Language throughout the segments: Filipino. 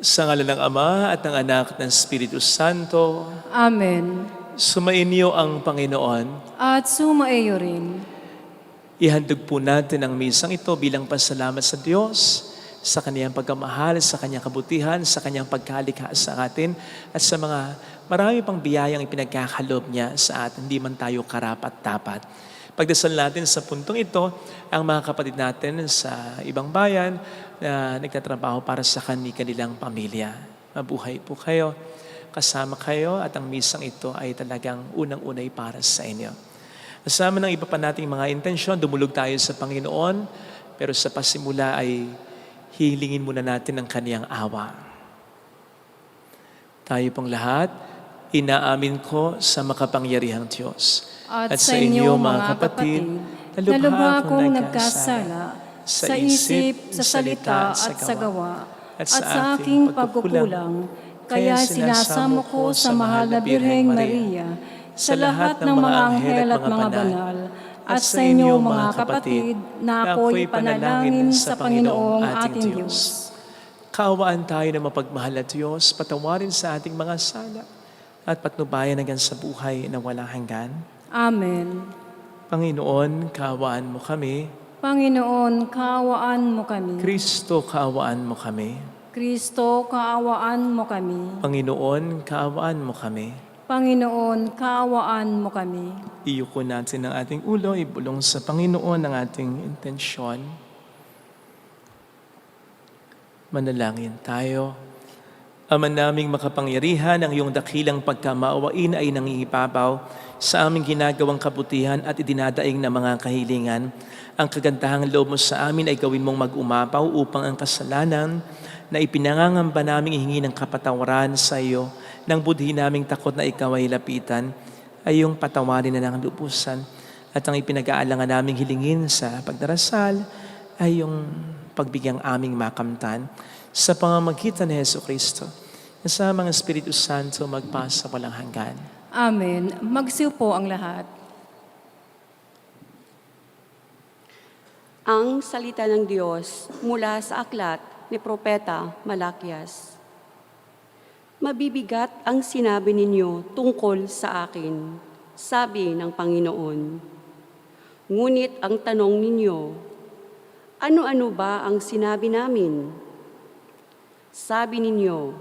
Sa ngalan ng Ama at ng Anak at ng Espiritu Santo, Amen. sumainyo ang Panginoon. At sumaiyo rin. Ihandog po natin ang misang ito bilang pasalamat sa Diyos, sa Kanyang pagkamahal, sa Kanyang kabutihan, sa Kanyang pagkalikha sa atin, at sa mga marami pang biyayang ipinagkakalob niya sa atin, hindi man tayo karapat-dapat. Pagdasal natin sa puntong ito, ang mga kapatid natin sa ibang bayan na nagtatrabaho para sa kanilang pamilya. Mabuhay po kayo, kasama kayo, at ang misang ito ay talagang unang-unay para sa inyo. Kasama ng iba pa nating mga intensyon, dumulog tayo sa Panginoon, pero sa pasimula ay hihilingin muna natin ang Kaniyang awa. Tayo pong lahat, inaamin ko sa makapangyarihang Diyos At sa inyo mga kapatid, na lubha akong nagkasala sa isip, sa salita at sa gawa, at sa aking pagkukulang, kaya sinasamo ko sa mahal na Birheng Maria, sa lahat ng mga anghel at mga banal, at sa inyo mga kapatid, na ako'y panalangin sa Panginoong ating Diyos. Kaawaan tayo na mapagmahal na Diyos, patawarin sa ating mga sala, at patnubayan hanggang sa buhay na walang hanggan. Amen. Panginoon, kaawaan mo kami. Panginoon, kaawaan mo kami. Kristo, kaawaan mo kami. Kristo, kaawaan mo kami. Panginoon, kaawaan mo kami. Panginoon, kaawaan mo kami. Iyuko natin ang ating ulo, ibulong sa Panginoon ang ating intensyon. Manalangin tayo. Ama naming makapangyarihan, ang iyong dakilang pagkamaawain ay nangingipapaw sa aming ginagawang kabutihan at idinadaing na mga kahilingan. Ang kagandahang loob mo sa amin ay gawin mong mag-umapaw upang ang kasalanan na ipinangangamba naming ihingi ng kapatawaran sa iyo, nang budhi naming takot na ikaw ay lapitan, ay iyong patawarin na ng lubusan. At ang ipinag-aalangan naming hilingin sa pagdarasal ay yung pagbigyang aming makamtan sa pamamagitan ni Jesucristo. Sa mga Espiritu Santo magpasa walang hanggan. Amen. Magsiupo po ang lahat. Ang salita ng Diyos mula sa aklat ni Propeta Malakias. Mabibigat ang sinabi ninyo tungkol sa akin, sabi ng Panginoon. Ngunit ang tanong ninyo, ano-ano ba ang sinabi namin? Sabi ninyo,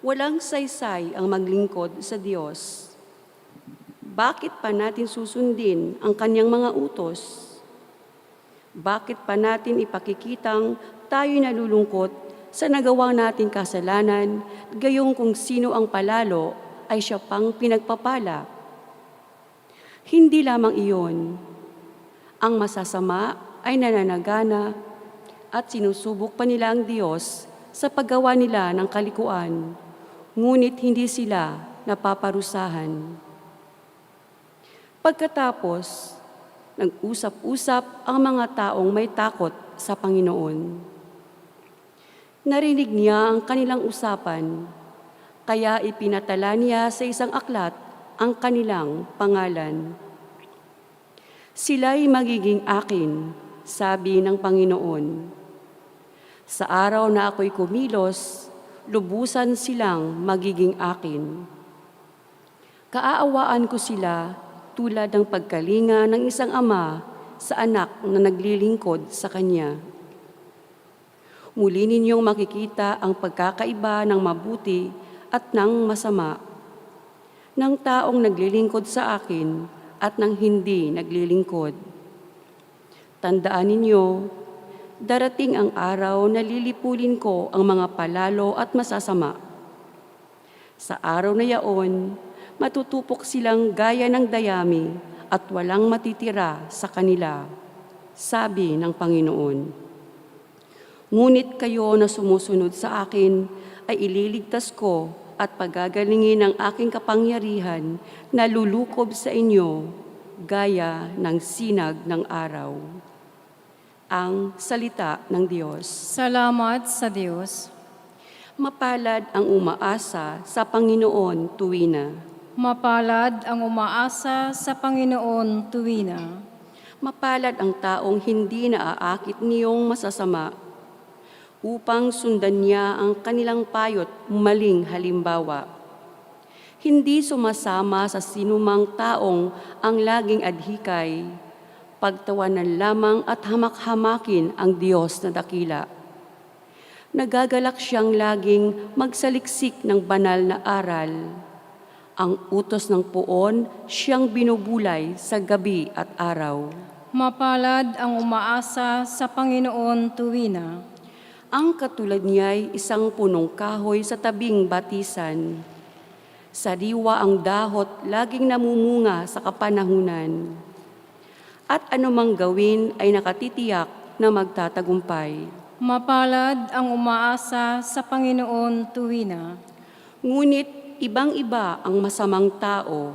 walang saysay ang maglingkod sa Diyos. Bakit pa natin susundin ang kanyang mga utos? Bakit pa natin ipakikitang tayo nalulungkot sa nagawa nating kasalanan, gayong kung sino ang palalo ay siya pang pinagpapala? Hindi lamang iyon. Ang masasama ay nananagana at sinusubok pa nila ang Diyos sa paggawa nila ng kalikuan, ngunit hindi sila napaparusahan. Pagkatapos, nag-usap-usap ang mga taong may takot sa Panginoon. Narinig niya ang kanilang usapan, kaya ipinatala niya sa isang aklat ang kanilang pangalan. Sila'y magiging akin, sabi ng Panginoon. Sa araw na ako'y kumilos, lubusan silang magiging akin. Kaaawaan ko sila tulad ng pagkalinga ng isang ama sa anak na naglilingkod sa kanya. Muli ninyong makikita ang pagkakaiba ng mabuti at ng masama, ng taong naglilingkod sa akin at ng hindi naglilingkod. Tandaan ninyo, darating ang araw na lilipulin ko ang mga palalo at masasama. Sa araw na yaon, matutupok silang gaya ng dayami at walang matitira sa kanila, sabi ng Panginoon. Ngunit kayo na sumusunod sa akin ay ililigtas ko at pagagalingin ng aking kapangyarihan na lulukob sa inyo gaya ng sinag ng araw. Ang salita ng Diyos. Salamat sa Diyos. Mapalad ang umaasa sa Panginoon tuwina. Mapalad ang umaasa sa Panginoon tuwina. Mapalad ang taong hindi naaakit niyong masasama. upang sundan niya ang kanilang payo't maling halimbawa. Hindi sumasama sa sinumang taong ang laging adhikay, pagtawanan lamang at hamak-hamakin ang Diyos na dakila. Nagagalak siyang laging magsaliksik ng banal na aral. Ang utos ng poon siyang binubulay sa gabi at araw. Mapalad ang umaasa sa Panginoon tuwina. Ang katulad niya'y isang punong kahoy sa tabing batisan. Sariwa ang dahot, laging namumunga sa kapanahunan. At anumang gawin ay nakatitiyak na magtatagumpay. Mapalad ang umaasa sa Panginoon tuwina. Ngunit ibang-iba ang masamang tao,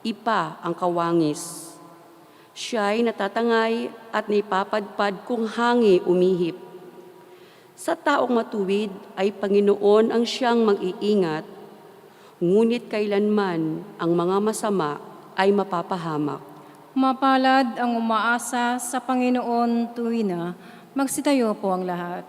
ipa ang kawangis. Siya'y natatangay at naipapadpad kung hangi umihip. Sa taong matuwid ay Panginoon ang siyang mag-iingat, ngunit kailanman ang mga masama ay mapapahamak. Mapalad ang umaasa sa Panginoon tuwina. Magsitayo po ang lahat.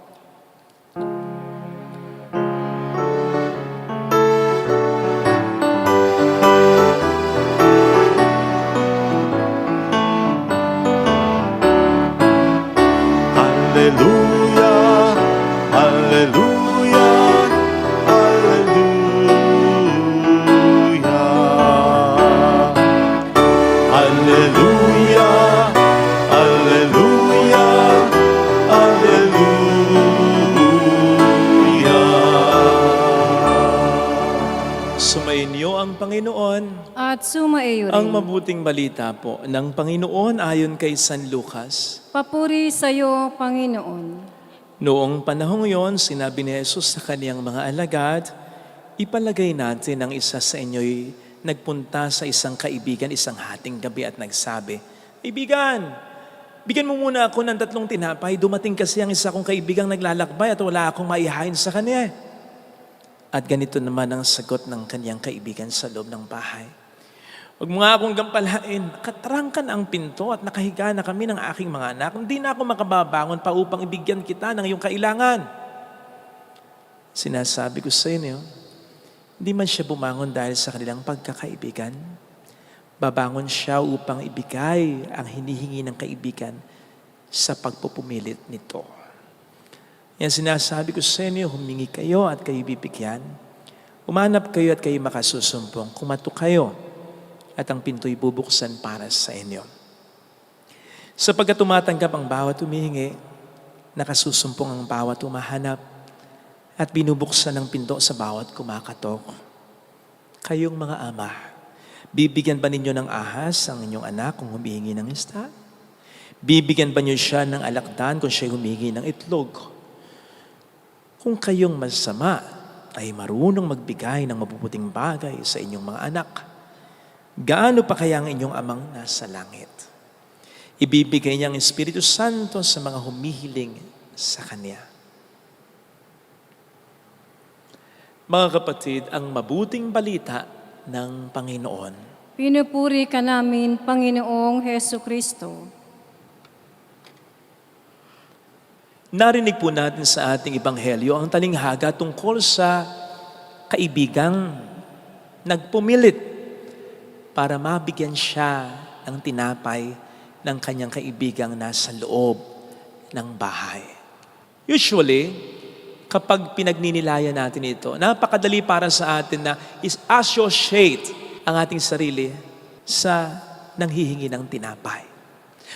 Hallelujah, hallelujah, hallelujah. Hallelujah, hallelujah, hallelujah. Sumainyo ang Panginoon. At sumaiyo Ang rin. mabuting balita po ng Panginoon ayon kay San Lucas. Papuri sa iyo, Panginoon. Noong panahong yon, sinabi ni Jesus sa kaniyang mga alagad, ipalagay natin ang isa sa inyo'y nagpunta sa isang kaibigan isang hating gabi at nagsabi, Kaibigan, bigyan mo muna ako ng 3 tinapay. Dumating kasi ang isa kong kaibigang naglalakbay at wala akong maihain sa kanya. At ganito naman ang sagot ng kaniyang kaibigan sa loob ng bahay. Huwag mo nga akong gampalain. Nakatrangkan ang pinto at nakahiga na kami ng aking mga anak. Hindi na ako makababangon pa upang ibigyan kita ng iyong kailangan. Sinasabi ko sa inyo, hindi man siya bumangon dahil sa kanilang pagkakaibigan. Babangon siya upang ibigay ang hinihingi ng kaibigan sa pagpupumilit nito. Yan sinasabi ko sa inyo, humingi kayo at kayo bibigyan. Umanap kayo at kayo makasusumpong. Kumatok kayo at ang pinto'y bubuksan para sa inyo. Sapagkat tumatanggap ang bawat humihingi, nakasusumpong ang bawat humahanap, at binubuksan ang pinto sa bawat kumakatok. Kayong mga ama, bibigyan ba ninyo ng ahas ang inyong anak kung humihingi ng isda? Bibigyan ba niyo siya ng alakdan kung siya humihingi ng itlog? Kung kayong masama ay marunong magbigay ng mabubuting bagay sa inyong mga anak, gaano pa kaya ang inyong amang nasa langit? Ibibigay niya ang Espiritu Santo sa mga humihiling sa Kanya. Mga kapatid, ang mabuting balita ng Panginoon. Pinupuri ka namin, Panginoong Heso Kristo. Narinig po natin sa ating Ebanghelyo ang talinghaga tungkol sa kaibigang nagpumilit para mabigyan siya ng tinapay ng kanyang kaibigang nasa loob ng bahay. Usually, kapag pinagninilayan natin ito, napakadali para sa atin na is-associate ang ating sarili sa nanghihingi ng tinapay.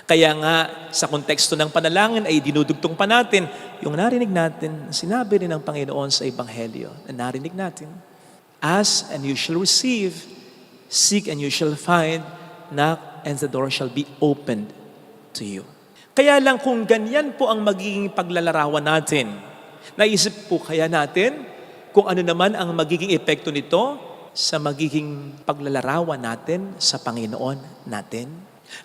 Kaya nga, sa konteksto ng panalangin ay dinudugtong pa natin yung narinig natin, sinabi rin ng Panginoon sa Ebanghelyo, na narinig natin, Ask and you shall receive, seek and you shall find, knock and the door shall be opened to you. Kaya lang kung ganyan po ang magiging paglalarawan natin, naisip po kaya natin kung ano naman ang magiging epekto nito sa magiging paglalarawan natin sa Panginoon natin?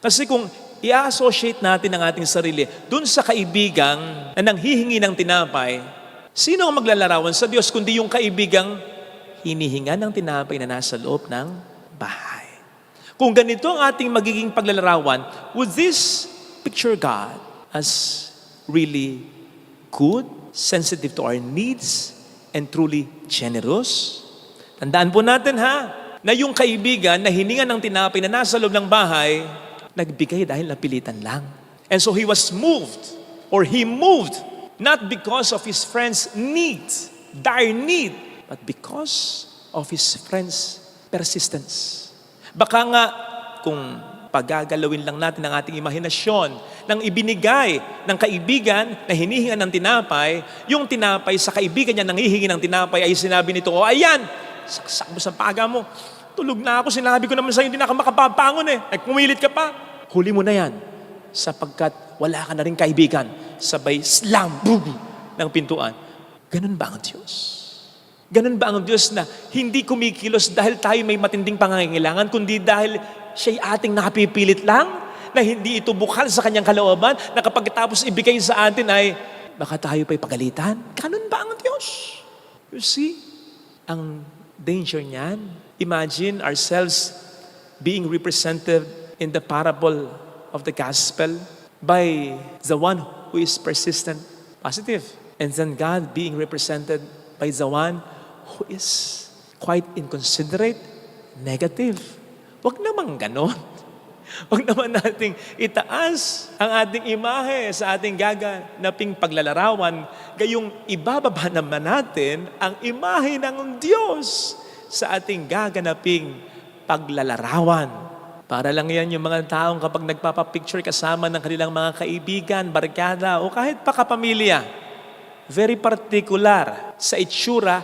Kasi kung i-associate natin ang ating sarili dun sa kaibigang na nanghihingi ng tinapay, sino ang maglalarawan sa Diyos kundi yung kaibigang hinihinga ng tinapay na nasa loob ng bahay? Kung ganito ang ating magiging paglalarawan, would this picture God as really good, sensitive to our needs, and truly generous. Tandaan po natin na yung kaibigan na hininga ng tinapay na nasa loob ng bahay, nagbigay dahil napilitan lang. And so he was moved, or he moved, not because of his friend's need, dire need, but because of his friend's persistence. Baka nga, kung pagagalawin lang natin ang ating imahinasyon ng ibinigay ng kaibigan na hinihinga ng tinapay, yung tinapay sa kaibigan niya nanghihingi ng tinapay ay sinabi nito, ayan, saksak mo sa paga mo. Tulog na ako, sinabi ko naman sa'yo, hindi na ako makapapangon Pumilit ka pa. Huli mo na yan, sapagkat wala ka na rin kaibigan. Sabay, slam, boom, ng pintuan. Ganun ba ang Diyos? Ganun ba ang Diyos na hindi kumikilos dahil tayo may matinding pangangailangan, kundi dahil siya'y ating nakapipilit lang, na hindi ito bukal sa kanyang kalooban, na kapag tapos ibigay sa atin ay, baka tayo pa'y pagalitan? Ganun ba ang Diyos? You see, ang danger niyan. Imagine ourselves being represented in the parable of the gospel by the one who is persistent, positive. And then God being represented by the one who is quite inconsiderate, negative. Huwag naman ganon. Huwag naman nating itaas ang ating imahe sa ating gaganaping paglalarawan, gayong ibababa naman natin ang imahe ng Diyos sa ating gaganaping paglalarawan. Para lang yan yung mga taong kapag nagpapapicture kasama ng kanilang mga kaibigan, barkada, o kahit pa kapamilya, very particular sa itsura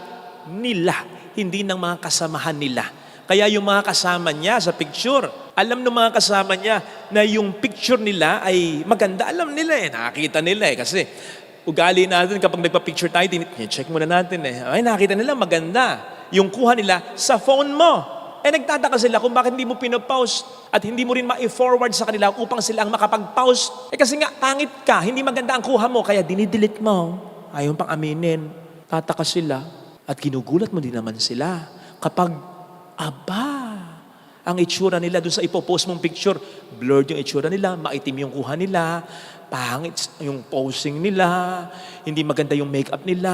nila, hindi ng mga kasamahan nila. Kaya yung mga kasama niya sa picture, alam ng mga kasama niya na yung picture nila ay maganda. Alam nila nakakita nila kasi ugali natin kapag nagpa-picture tayo, check muna natin Ay, nakita nila maganda. Yung kuha nila sa phone mo. Nagtataka sila kung bakit hindi mo pinopost at hindi mo rin ma-forward sa kanila upang sila ang makapag-post. Kasi nga, pangit ka, hindi maganda ang kuha mo, kaya dinidelete mo. Ayaw pang aminin. Tataka sila at ginugulat mo din naman sila kapag, ang itsura nila doon sa ipopost mong picture, blurred yung itsura nila, maitim yung kuha nila, pangit yung posing nila, hindi maganda yung makeup nila,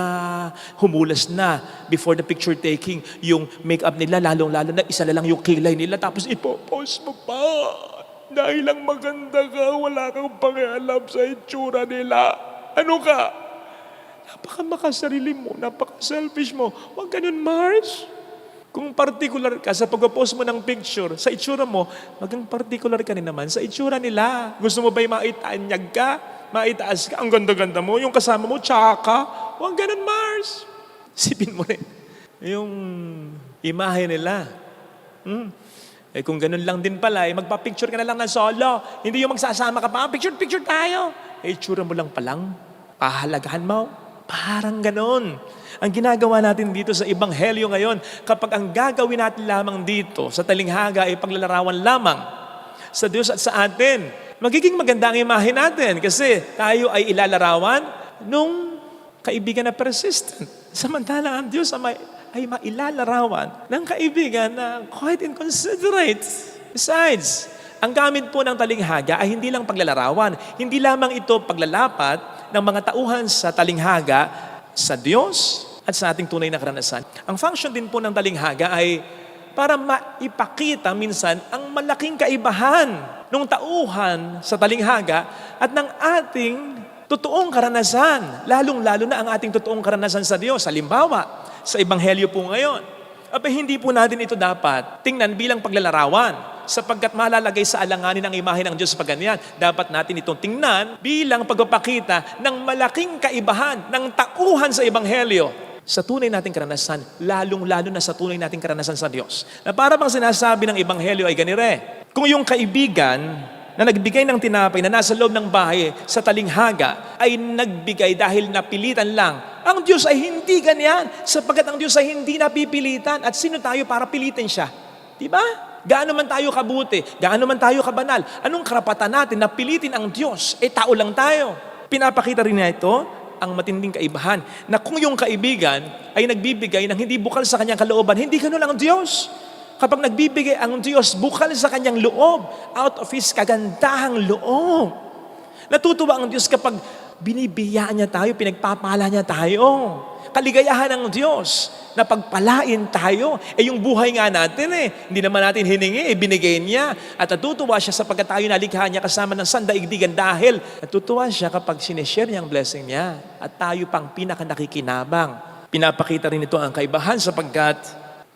humulas na before the picture taking yung makeup nila, lalong-lalo na isa na lang yung kilay nila, tapos ipopost mo pa. Dahil lang maganda ka, wala kang pakialam sa itsura nila. Ano ka? Napaka-makasarili mo, napaka-selfish mo. Huwag ganun, Mars. Kung particular ka sa pag-post mo ng picture, sa itsura mo, magang particular ka rin naman sa itsura nila. Gusto mo ba'y maitanyag ka? Maitaas ka? Ang ganda-ganda mo. Yung kasama mo, tsaka. Huwag ganun, Mars. Sipin mo rin. Yung imahe nila. Kung ganun lang din pala, magpa-picture ka na lang ng solo. Hindi yung magsasama ka pa, picture tayo. Itsura mo lang palang. Pahalagahan mo. Parang ganun. Ang ginagawa natin dito sa Ebanghelyo ngayon, kapag ang gagawin natin lamang dito sa talinghaga ay paglalarawan lamang sa Diyos at sa atin, magiging maganda ang imahe natin kasi tayo ay ilalarawan nung kaibigan na persistent. Samantala ang Diyos ay mailalarawan ng kaibigan na quite inconsiderate. Besides, ang gamit po ng talinghaga ay hindi lang paglalarawan, hindi lamang ito paglalapat ng mga tauhan sa talinghaga sa Diyos at sa ating tunay na karanasan. Ang function din po ng talinghaga ay para maipakita minsan ang malaking kaibahan ng tauhan sa talinghaga at ng ating totoong karanasan, lalong-lalo na ang ating totoong karanasan sa Diyos. Halimbawa, sa Ebanghelyo po ngayon, hindi po natin ito dapat tingnan bilang paglalarawan sapagkat malalagay sa alanganin ang imahe ng Diyos pag ganyan. Dapat natin itong tingnan bilang pagpapakita ng malaking kaibahan ng tauhan sa Ebanghelyo sa tunay nating karanasan, lalong-lalo na sa tunay nating karanasan sa Diyos. Na para bang sinasabi ng Ebanghelyo ay ganire. Kung yung kaibigan na nagbigay ng tinapay na nasa loob ng bahay sa talinghaga ay nagbigay dahil napilitan lang, ang Diyos ay hindi ganyan sapagkat ang Diyos ay hindi napipilitan. At sino tayo para pilitin siya? Diba? Gaano man tayo kabuti, gaano man tayo kabanal, anong karapatan natin na pilitin ang Diyos? Tao lang tayo. Pinapakita rin na ito ang matinding kaibahan na kung yung kaibigan ay nagbibigay ng hindi bukal sa kanyang kalooban, hindi ganun ang Diyos. Kapag nagbibigay ang Diyos bukal sa kanyang loob, out of His kagandahang loob. Natutuwa ang Diyos kapag Binibiyaan niya tayo, pinagpapala niya tayo. Kaligayahan ng Diyos na pagpalain tayo. Yung buhay nga natin hindi naman natin hiningi, binigay niya. At natutuwa siya sapagkat tayo nalikha niya kasama ng sandaigdigan dahil natutuwa siya kapag sineshare niya ang blessing niya. At tayo pang pinakanakikinabang. Pinapakita rin ito ang kaibahan sapagkat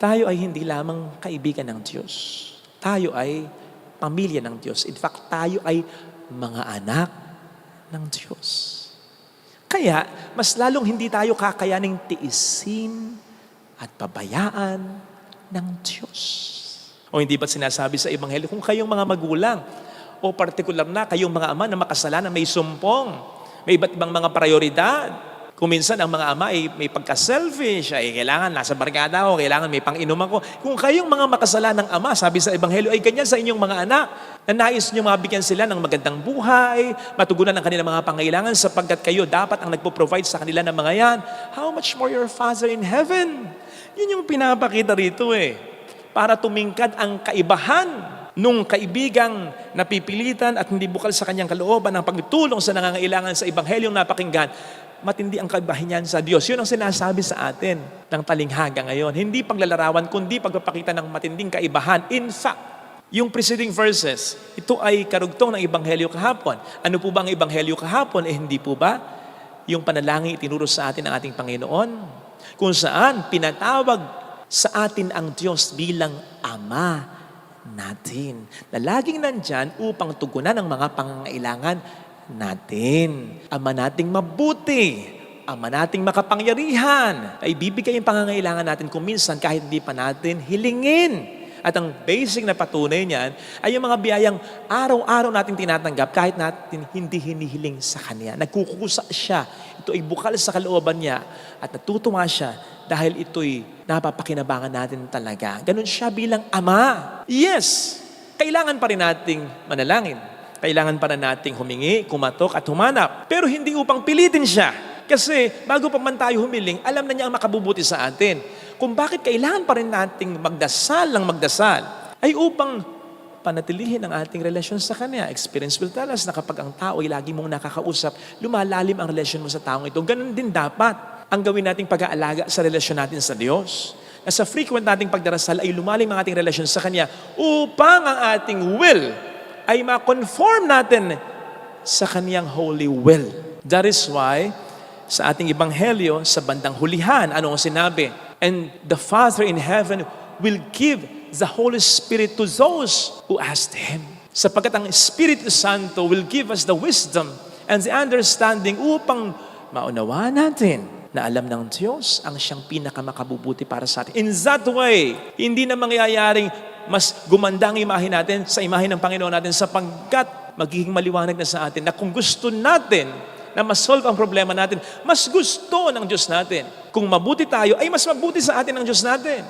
tayo ay hindi lamang kaibigan ng Diyos. Tayo ay pamilya ng Diyos. In fact, tayo ay mga anak ng Diyos. Kaya, mas lalong hindi tayo kakayaning tiisin at pabayaan ng Diyos. O hindi ba't sinasabi sa Ebanghelyo, kung kayong mga magulang o partikular na kayong mga ama na makasalanan, may sumpong, may iba't ibang mga prioridad. Kung minsan ang mga ama ay may pagka-selfish, ay kailangan nasa barkada ako, kailangan may pang-inom ako. Kung kayong mga makasalanang ama, sabi sa Ebanghelyo, ay ganyan sa inyong mga anak, na nais nyo mabigyan sila ng magandang buhay, matugunan ang kanilang mga pangailangan sapagkat kayo dapat ang nagpo-provide sa kanila ng mga yan. How much more your Father in heaven? Yun yung pinapakita rito para tumingkad ang kaibahan nung kaibigang napipilitan at hindi bukal sa kanyang kalooban ng pagtulong sa nangangailangan sa Ebanghelyong napakinggan. Matindi ang kaibahan niyan sa Diyos. Yun ang sinasabi sa atin ng talinghaga ngayon. Hindi paglalarawan, kundi pagpapakita ng matinding kaibahan. In fact, yung preceding verses, ito ay karugtong ng Ebanghelyo kahapon. Ano po ba ang Ebanghelyo kahapon? Hindi po ba yung panalangin itinuro sa atin ng ating Panginoon? Kung saan pinatawag sa atin ang Diyos bilang Ama natin. Na laging nandyan upang tugunan ang mga pangangailangan natin. Ama nating mabuti, Ama nating makapangyarihan, ay bibigay ang pangangailangan natin kung minsan kahit hindi pa natin hilingin. At ang basic na patunay niyan ay yung mga biyayang araw-araw natin tinatanggap kahit natin hindi hinihiling sa Kanya. Nagkukusa siya. Ito ay bukal sa kalooban niya at natutuwa siya dahil ito'y napapakinabangan natin talaga. Ganun siya bilang Ama. Yes, kailangan pa rin nating manalangin. Kailangan pa rin nating humingi, kumatok at humanap. Pero hindi upang pilitin siya. Kasi bago pa man tayo humiling, alam na niya ang makabubuti sa atin. Kung bakit kailangan pa rin nating magdasal ay upang panatilihin ang ating relasyon sa Kanya. Experience will tell us na kapag ang tao ay lagi mong nakakausap, lumalalim ang relasyon mo sa taong ito. Ganun din dapat ang gawin nating pag-aalaga sa relasyon natin sa Diyos. Na sa frequent nating pagdarasal ay lumalim ang ating relasyon sa Kanya upang ang ating will ay ma-conform natin sa Kaniyang holy will. That is why, sa ating Ebanghelyo, sa bandang hulihan, ano ang sinabi? And the Father in heaven will give the Holy Spirit to those who ask Him. Sapagkat ang Espiritu Santo will give us the wisdom and the understanding upang maunawaan natin na alam ng Diyos ang siyang pinakamakabubuti para sa atin. In that way, hindi na mangyayaring mas gumanda ang imahe natin sa imahe ng Panginoon natin sapagkat magiging maliwanag na sa atin na kung gusto natin na ma-solve ang problema natin, mas gusto ng Diyos natin. Kung mabuti tayo, ay mas mabuti sa atin ng Diyos natin.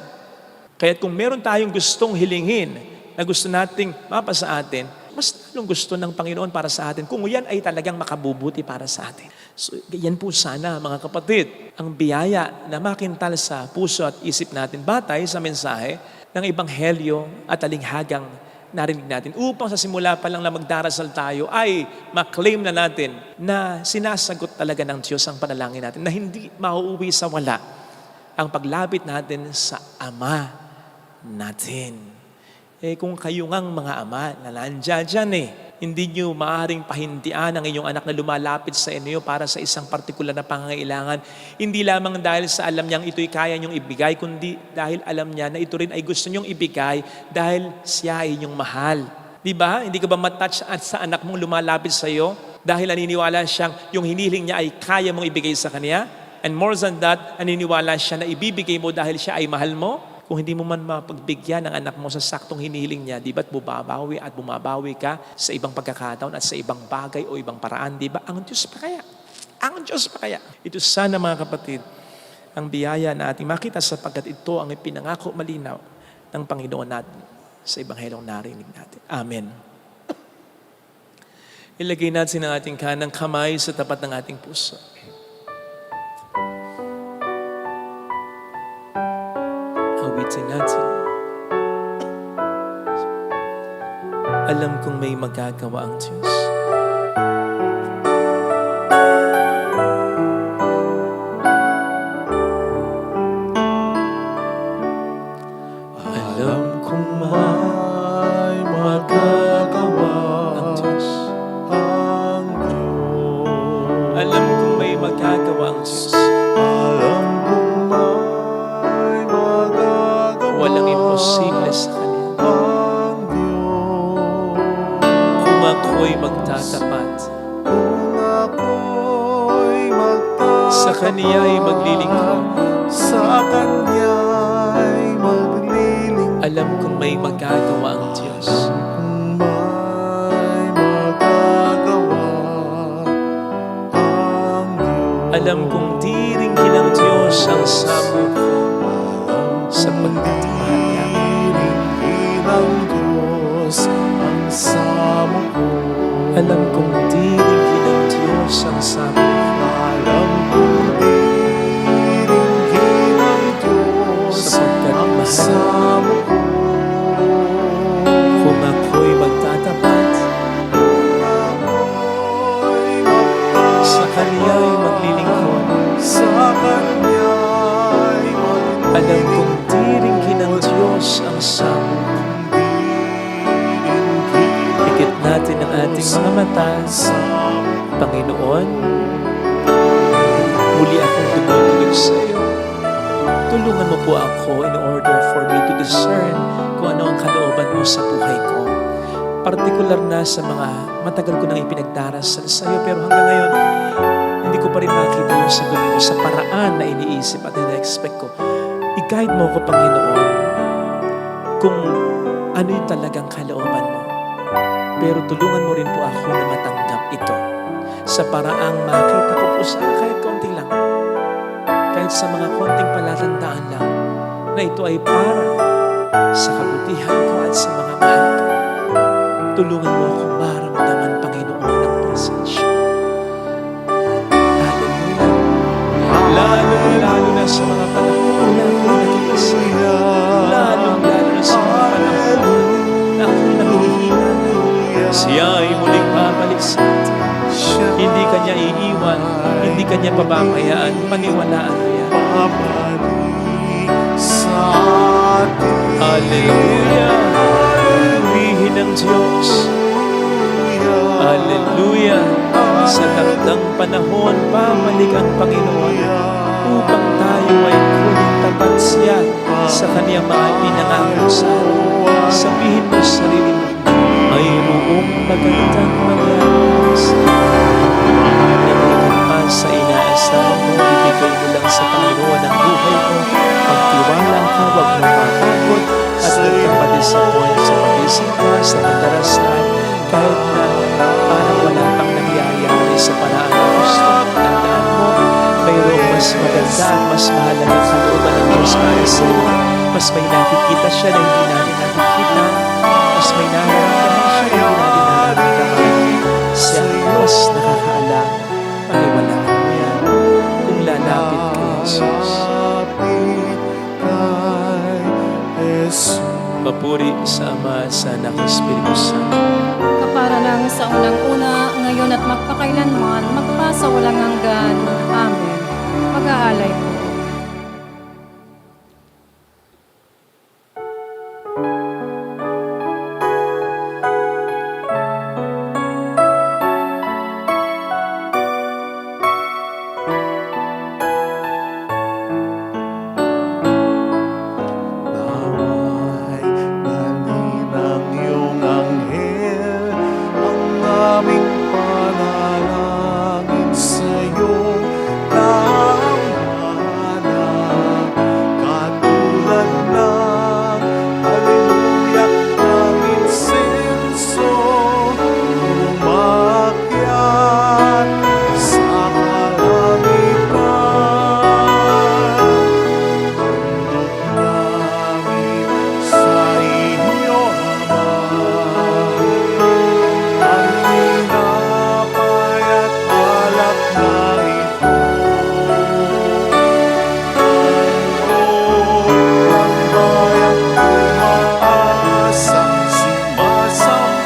Kaya kung meron tayong gustong hilingin na gusto nating mapa sa atin, mas lalong gusto ng Panginoon para sa atin kung yan ay talagang makabubuti para sa atin. So, yan po sana mga kapatid, ang biyaya na makintal sa puso at isip natin batay sa mensahe ng Ebanghelyo at talinghagang narinig natin upang sa simula pa lang na magdarasal tayo ay maklaim na natin na sinasagot talaga ng Diyos ang panalangin natin, na hindi mauuwi sa wala ang paglapit natin sa Ama natin. Kung kayo ngang mga ama na nandiyan dyan hindi nyo maaaring pahindian ang inyong anak na lumalapit sa inyo para sa isang partikular na pangangailangan, hindi lamang dahil sa alam niyang ito'y kaya niyong ibigay, kundi dahil alam niya na ito rin ay gusto niyong ibigay dahil siya ay inyong mahal. Diba? Hindi ka ba matouch sa anak mong lumalapit sa iyo dahil naniniwala siyang yung hinihiling niya ay kaya mong ibigay sa kanya? And more than that, naniniwala siya na ibibigay mo dahil siya ay mahal mo? Kung hindi mo man mapagbigyan ng anak mo sa saktong hinihiling niya, di ba't bumabawi at bumabawi ka sa ibang pagkakataon at sa ibang bagay o ibang paraan, di ba? Ang Diyos pa kaya? Ang Diyos pa kaya? Ito sana mga kapatid, ang biyaya na ating makita sapagkat ito ang ipinangako malinaw ng Panginoon natin sa Ebanghelyong narinig natin. Amen. Ilagay natin ang ating kanang kamay sa tapat ng ating puso. Awitin natin. Alam kong may magagawa ang Diyos. Alam kong may magagawa ang Diyos. ang Diyos. Alam kong may magagawa ang Diyos. Alam kong may magagawa Walang imposible sa Kanya. ang Diyos. Kung ako'y magtatapat, Kung ako'y magtatapat sa Kaniya'y maglilingkod. sa Kanya'y maglilingkod. Alam kong may magagawa ang Diyos. Kung may magagawa ang Diyos. Alam kong diringgin ng Diyos ang samo ko sapagkat mahal niya ako. Diringgin ng Diyos ang samo ko. Alam kong diringgin ng Diyos ang samo ko Alam kong diringgin ng Diyos sapagkat ang mahal niya. samo ko. Kung ako'y magtatapat, Ako'y magtatapat sa Kaniya'y maglilingkod. sa Kanya'y maglilingkod. Alam kong diringgin ng Diyos ang samo ko. Pikit natin ang ating mga mata. Panginoon, muli akong tumutulog sa iyo. Tulungan mo po ako in order for me to discern kung ano ang kalooban mo sa buhay ko. Partikular na sa mga matagal ko nang ipinagdarasal sa iyo, pero hanggang ngayon, hindi ko pa rin makita yung sagot mo sa paraan na iniisip at ina-expect ko. I-guide mo ko, Panginoon, kung ano yung talagang kalooban mo. Pero tulungan mo rin po ako na matanggap ito sa paraang makita ko po sa kahit konti lang. Kahit sa mga konting palatandaan lang na ito ay para sa kabutihan ko at sa mga mahal ko. Tulungan mo akong maramdaman, Panginoon, ang presensya. Hallelujah. Lalo na sa mga panahon na ako nakikisaya. Lalo na sa mga panahon na ako nakihina. Siya ay muling babalik sa atin. Hindi kanya iiwan, hindi kanya pababayaan, paniwalaan mo yan. Babalik sa atin. Hallelujah! Purihin ng Diyos. Hallelujah! Sa takdang panahon, babalik ang Panginoon upang tayo ay kuling tapat siya sa kaniyang mga pinangako sa atin. Sabihin mo sa sarili mo, mayroong magandang mangyari sa akin. Sa inaasahan mo, ibigay mo lang sa Panginoon ang buhay mo. Magtiwala ka, huwag mo mapagod, at huwag kang ma-disappoint sa pagising ka, sa kadarasan, kahit na parang wala pang nangyayari sa paraan na gusto mo. Tandaan mo, mayroong mas maganda at mas mahalagang kalooban ng Diyos para sa iyo. Mas may nakikita siya na hindi natin nakikita. Mas may nararamdaman siya na hindi natin nararamdaman. Siya ang mas nakakaalam. Paniwalaan mo yan kung lalapit kay Jesus. Papuri sa Ama, sa Anak, at Espiritu Santo. Kapara lang sa unang-una, ngayon at magpakailanman, magpasawalang hanggan. Amen. Mag-aalay po. Nawa'y dali ng iyong anghel ang aming panalangin sa iyong tanghalan. Katulad ng haleluya ng insenso, umakyat sa kalangitan. Handog namin sa inyo, Ama, ang tinapay at alak na ito. Ang bayang umaasang sumasampalang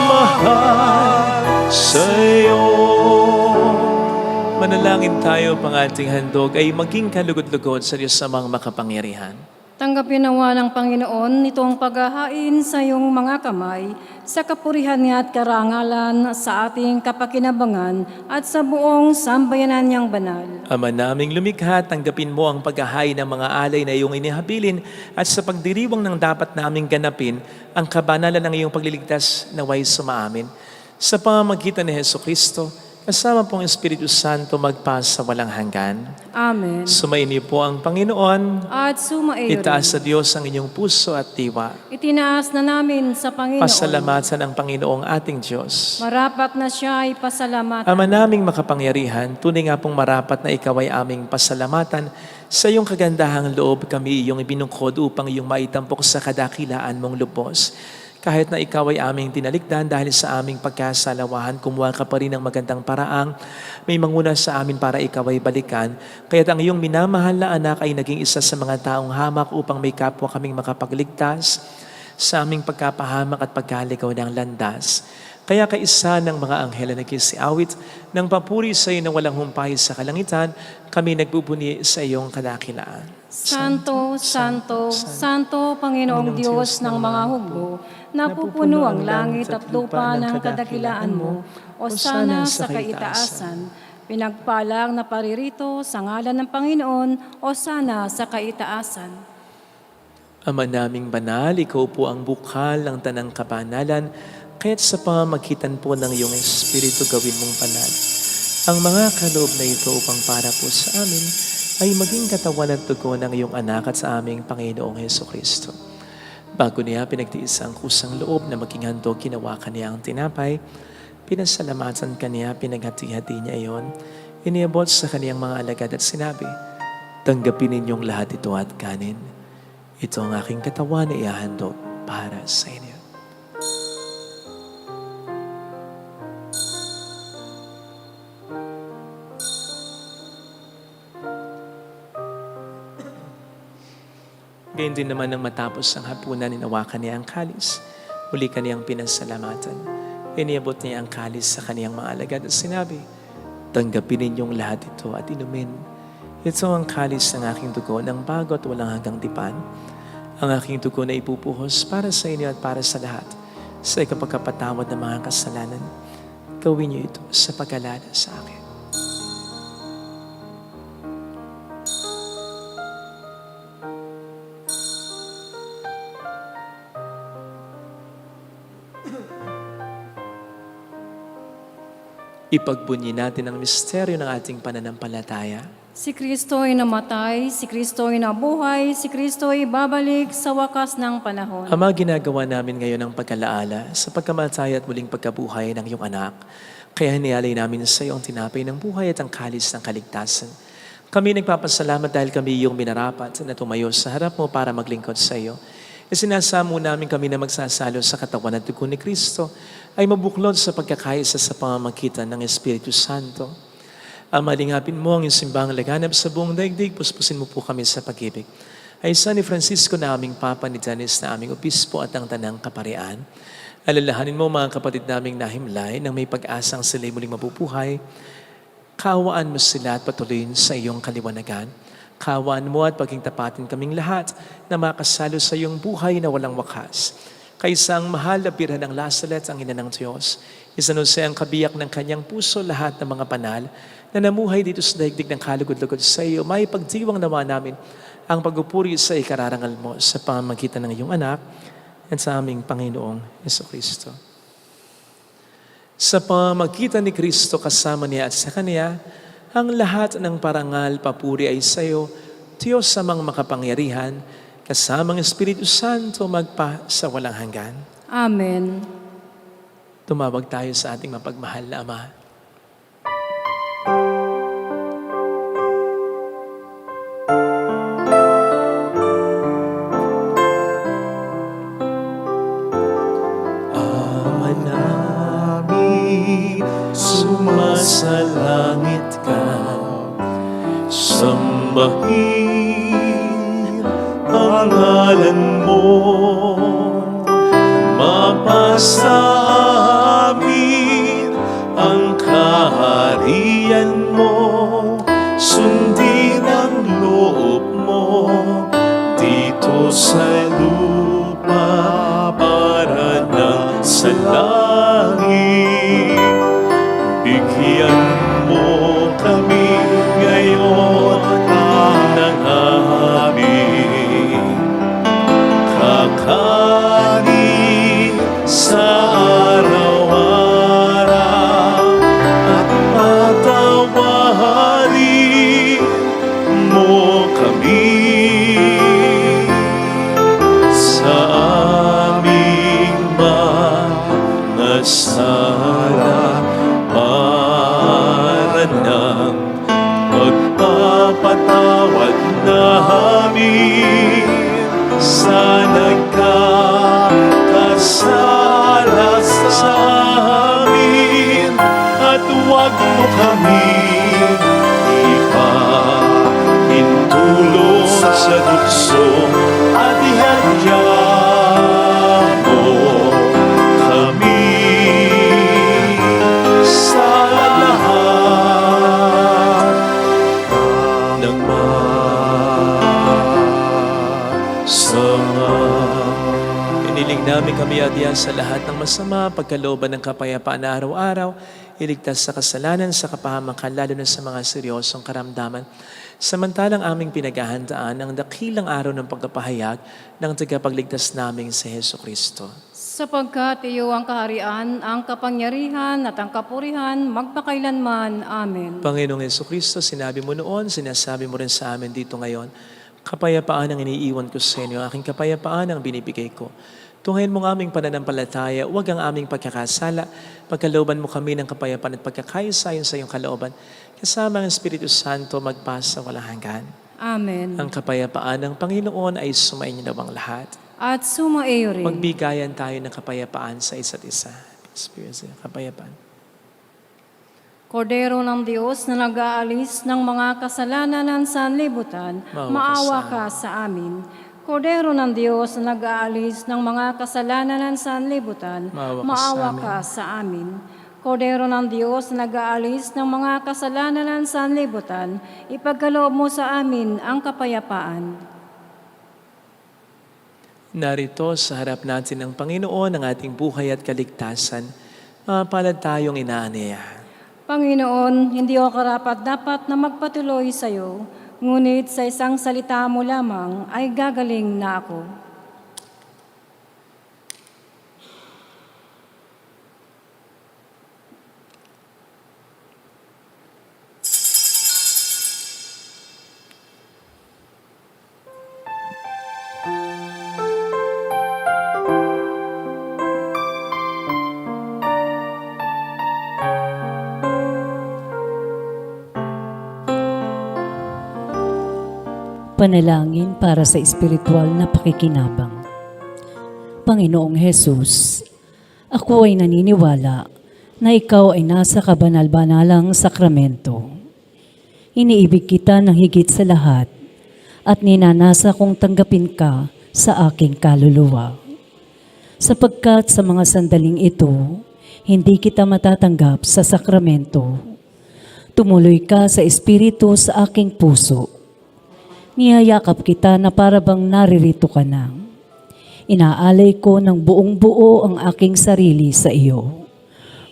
mahal Sa iyo. Manalangin tayo pang ating handog ay maging kalugod-lugod sa Diyos sa mga makapangyarihan. Tanggapin nawa ng Panginoon itong paghahain sa iyong mga kamay sa kapurihan niya at karangalan sa ating kapakinabangan at sa buong sambayanan niyang banal. Ama naming lumikha, tanggapin mo ang paghahain ng mga alay na iyong inihabilin at sa pagdiriwang ng dapat naming ganapin ang kabanalan ng iyong pagliligtas naway sumaamin. Sa pamamagitan ni Jesucristo, kasama pong Espiritu Santo magpas sa walang hanggan. Amen. Sumainyo po ang Panginoon. At sumaiyo Itaas rin. sa Diyos ang inyong puso at diwa. Itinaas na namin sa Panginoon. Pasalamatan ang Panginoong ating Diyos. Marapat na siya ay pasalamatan. Ama naming makapangyarihan, tunay nga pong marapat na ikaw ay aming pasalamatan. Sa iyong kagandahang loob kami iyong ibinungkod upang iyong maitampok sa kadakilaan mong lubos. Kahit na ikaw ay aming tinalikdan dahil sa aming pagkasalawahan, kumuha ka pa rin ng magandang paraang may manguna sa amin para ikaw ay balikan. Kaya't ang iyong minamahal na anak ay naging isa sa mga taong hamak upang may kapwa kaming makapagligtas sa aming pagkapahamak at pagkaligaw ng landas. Kaya kaisa ng mga anghel na nagkisiawit ng papuri sa iyo na walang humpay sa kalangitan, kami nagbubuni sa iyong kadakilaan. Santo, Santo, Santo, Panginoong Diyos ng mga hugbo, napupuno ang langit at lupa ng kadakilaan mo, o sana sa kaitaasan. Pinagpalang na paririto sa ngalan ng Panginoon, o sana sa kaitaasan. Ama naming banal, ikaw po ang bukal ng tanang kabanalan, kaya't sa pamamagitan po ng iyong Espiritu gawin mong banal. Ang mga kaloob na ito upang para po sa amin ay maging katawan at dugo ng iyong anak at sa aming Panginoong Hesukristo. Bago niya pinagtiis ang kusang loob na maging handog, ginawa kaniya ang tinapay, pinasalamatan kaniya, pinaghati-hati niya iyon, iniabot sa kaniyang mga alagad at sinabi, tanggapin ninyong lahat ito at kanin. Ito ang aking katawan na ihahandog para sa inyo. Gayun din naman nang matapos ang hapunan, inawakan niya ang kalis. Muli kaniyang pinasalamatan. Iniabot niya ang kalis sa kaniyang mga alagad at sinabi, tanggapin ninyong lahat ito at inumin. Ito ang kalis ng aking dugo ng bago at walang hanggang tipan. Ang aking dugo na ipupuhos para sa inyo at para sa lahat. Sa ikapagkapatawad ng mga kasalanan, gawin niyo ito sa pag-alala sa akin. Ipagbunyi natin ang misteryo ng ating pananampalataya. Si Kristo ay namatay, si Kristo ay nabuhay, si Kristo ay babalik sa wakas ng panahon. Ama, ginagawa namin ngayon ang pagkalaala sa pagkamatay at muling pagkabuhay ng iyong anak. Kaya hinialay namin sa iyo ang tinapay ng buhay at ang kalis ng kaligtasan. Kami nagpapasalamat dahil kami iyong minarapat na tumayo sa harap mo para maglingkod sa iyo. Isinasamo namin kami na magsasalo sa katawan at dugo ni Kristo ay mabuklod sa pagkakaisa sa pamamagitan ng Espiritu Santo. Malingapin mo ang iyong simbahang laganap sa buong daigdig, puspusin mo po kami sa pag-ibig. Ay San ni Francisco na aming Papa, ni Janice na aming Obispo at ang Tanang Kaparian. Alalahanin mo mga kapatid naming nahimlay nang may pag-asang sila'y muling mabubuhay. Kaawaan mo sila at patuloyin sa iyong kaliwanagan. Kaawaan mo at paging tapatin kaming lahat na makasalo sa iyong buhay na walang wakas. Kaysa ang mahal na birhan ng Lasalet, ang ina ng Diyos, isanuse ang kabiyak ng kanyang puso lahat ng mga banal na namuhay dito sa daigdig ng kalugod-lugod sa iyo. May pagdiwang nawa namin ang pagpupuri sa ikararangal mo sa pamamagitan ng iyong anak at sa aming Panginoong Jesucristo. Sa pamamagitan ni Kristo kasama niya at sa Kanya, ang lahat ng parangal, papuri ay sa iyo, Diyos samang makapangyarihan, kasamang Espiritu Santo magpa sa walang hanggan. Amen. Tumawag tayo sa ating mapagmahal na Ama. Ama namin, sumasalangit ka, sambahin ang ngalan mo, mapasa amin ang kaharian mo, sundin ang loob mo dito sa lupa para na sa langit. Bigyan mo kami ngayon ng aming kakanin sa araw-araw at patawarin mo kami sa aming mga sala para ng pagpapatawad namin sa nagkakasala sa amin, at huwag mo kami ipahintulot sa tukso, at ihadya mo kami sa lahat ng masama. Iniling namin kami adya sa lahat ng masama, pagkalooban ng kapayapaan na araw-araw, iligtas sa kasalanan, sa kapahamakan, lalo na sa mga seryosong karamdaman. Samantalang aming pinaghahandaan ang dakilang araw ng pagkapahayag ng tagapagligtas naming si Heso Kristo. Sapagkat iyo ang kaharian, ang kapangyarihan at ang kapurihan, magpakailanman. Amen. Panginoong Heso Kristo, sinabi mo noon, sinasabi mo rin sa amin dito ngayon, kapayapaan ang iniiwan ko sa inyo, aking kapayapaan ang binibigay ko. Tunghayin mo ang aming pananampalataya, huwag ang aming pagkakasala. Pagkalooban mo kami ng kapayapaan at pagkakayos ayon sa iyong kalooban. Kasama ang Espiritu Santo magpasa walang hanggan. Amen. Ang kapayapaan ng Panginoon ay sumainyo nawang lahat. At sumaiyo rin. Magbigayan tayo ng kapayapaan sa isa't isa. Experience kapayapaan. Kordero ng Diyos na nag-aalis ng mga kasalanan ng sanlibutan, maawa ka sa amin. Kordero ng Diyos na nag-aalis ng mga kasalanan ng sanlibutan, maawa ka sa amin. Kordero ng Diyos na nag-aalis ng mga kasalanan ng sanlibutan, ipagkaloob mo sa amin ang kapayapaan. Narito sa harap natin ng Panginoon ang ating buhay at kaligtasan. Mapalad tayong inaanaya. Panginoon, hindi ako karapat-dapat na magpatuloy sa iyo, ngunit sa isang salita mo lamang ay gagaling na ako. Panalangin para sa espiritual na pakikinabang. Panginoong Hesus, ako ay naniniwala na ikaw ay nasa kabanal-banalang sakramento. Iniibig kita ng higit sa lahat at ninanasa kong tanggapin ka sa aking kaluluwa. Sapagkat sa mga sandaling ito, hindi kita matatanggap sa sakramento. Tumuloy ka sa espiritu sa aking puso. Niyayakap kita na parabang naririto ka na. Inaalay ko ng buong buo ang aking sarili sa iyo.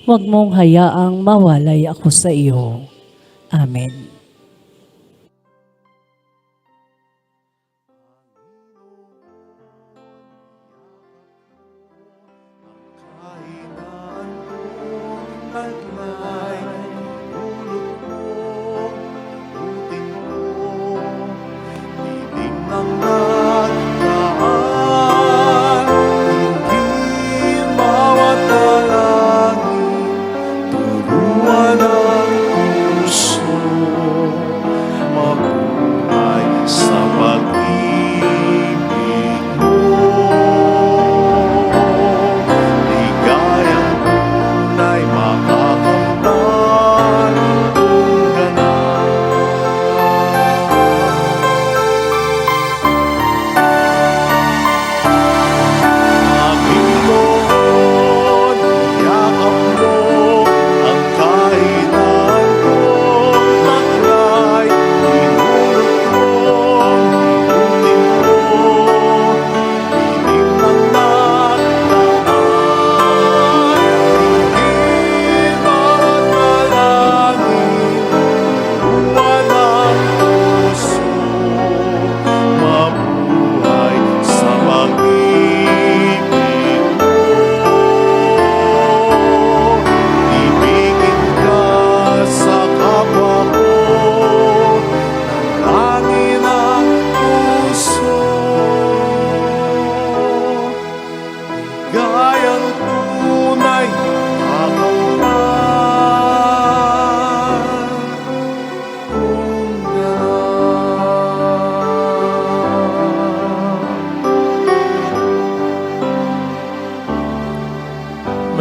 Huwag mong hayaang mawalay ako sa iyo. Amen.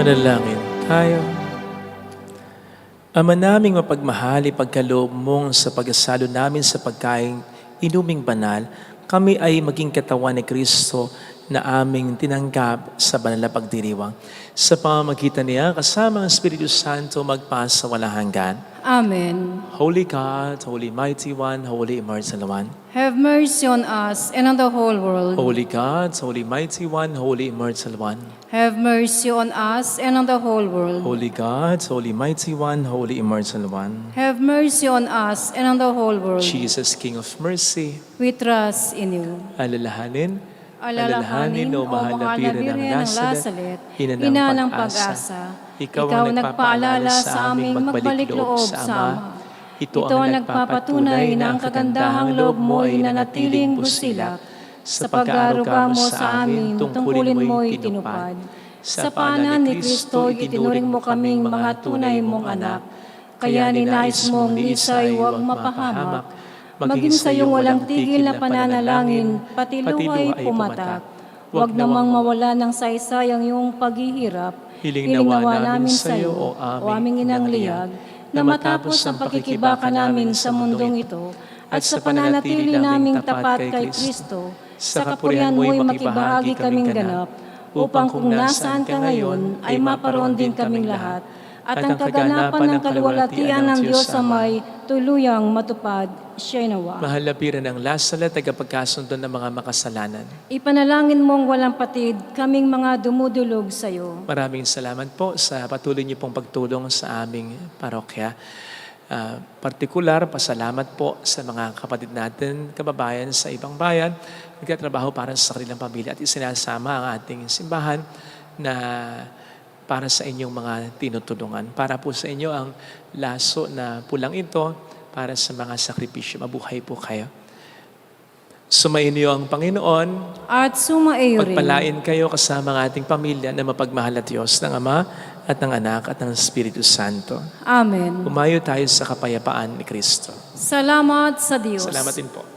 Manalangin tayo. Ama naming mapagmahal, ipagkaloob mong sa pag-asalo namin sa pagkain inuming banal, kami ay maging katawan ni Kristo na aming tinanggap sa banal na pagdiriwang. Sa pamamagitan niya, kasama ang Espiritu Santo magpasa walang hanggan. Amen. Holy God, Holy Mighty One, Holy Immortal One. Have mercy on us and on the whole world. Holy God, Holy Mighty One, Holy Immortal One. Have mercy on us and on the whole world. Holy God, Holy Mighty One, Holy Immortal One. Have mercy on us and on the whole world. Jesus, King of Mercy, We trust in you. alalahanin, Alalahanin, o mahal na Birhen ng Lazaret, ina ina ng ng pag-asa. pag-asa. Ikaw ang nagpaalala sa aming magbalik loob sa Ama. Ito ang nagpapatunay na ang kagandahang loob mo ay nanatiling busilak. Sa pag-aaruga mo sa amin, tungkulin mo'y tinupad. Sa paanan ni Kristo, itinuring mo kaming mga tunay mong anak. Kaya ninais mong ni isa'y huwag mapahamak. Maging sa iyong walang tigil na pananalangin, pati luhay pumatak. Huwag namang mawala ng saysayang iyong paghihirap. Hiling nawa namin sa iyo, o aming inang liyag, na matapos ang pakikibaka namin sa mundong ito, at sa pananatili naming tapat kay Kristo, sa kapurihan mo'y makibahagi kaming ganap, upang kung nasaan ka ngayon, ay maparoon din kaming lahat, at ang kaganapan ng kaluwalhatian ng Diyos Amay tuluyang matupad, siya'y nawa. Mahal na Birhen ng Lazaret, tagapagkasundo ng mga makasalanan. Ipanalangin mong walang patid, kaming mga dumudulog sa iyo. Maraming salamat po sa patuloy niyo pong pagtulong sa aming parokya. Partikular, pasalamat po sa mga kapatid natin, kababayan sa ibang bayan, nagtatrabaho para sa kanilang pamilya at isinasama ang ating simbahan na para sa inyong mga tinutulungan. Para po sa inyo ang laso na pulang ito para sa mga sakripisyo. Mabuhay po kayo. Sumayin niyo ang Panginoon. At sumaiyo rin. Pagpalain kayo kasama ang ating pamilya na mapagmahal na Diyos ng Ama at ng Anak at ng Espiritu Santo. Amen. Umayo tayo sa kapayapaan ni Kristo. Salamat sa Diyos. Salamat din po.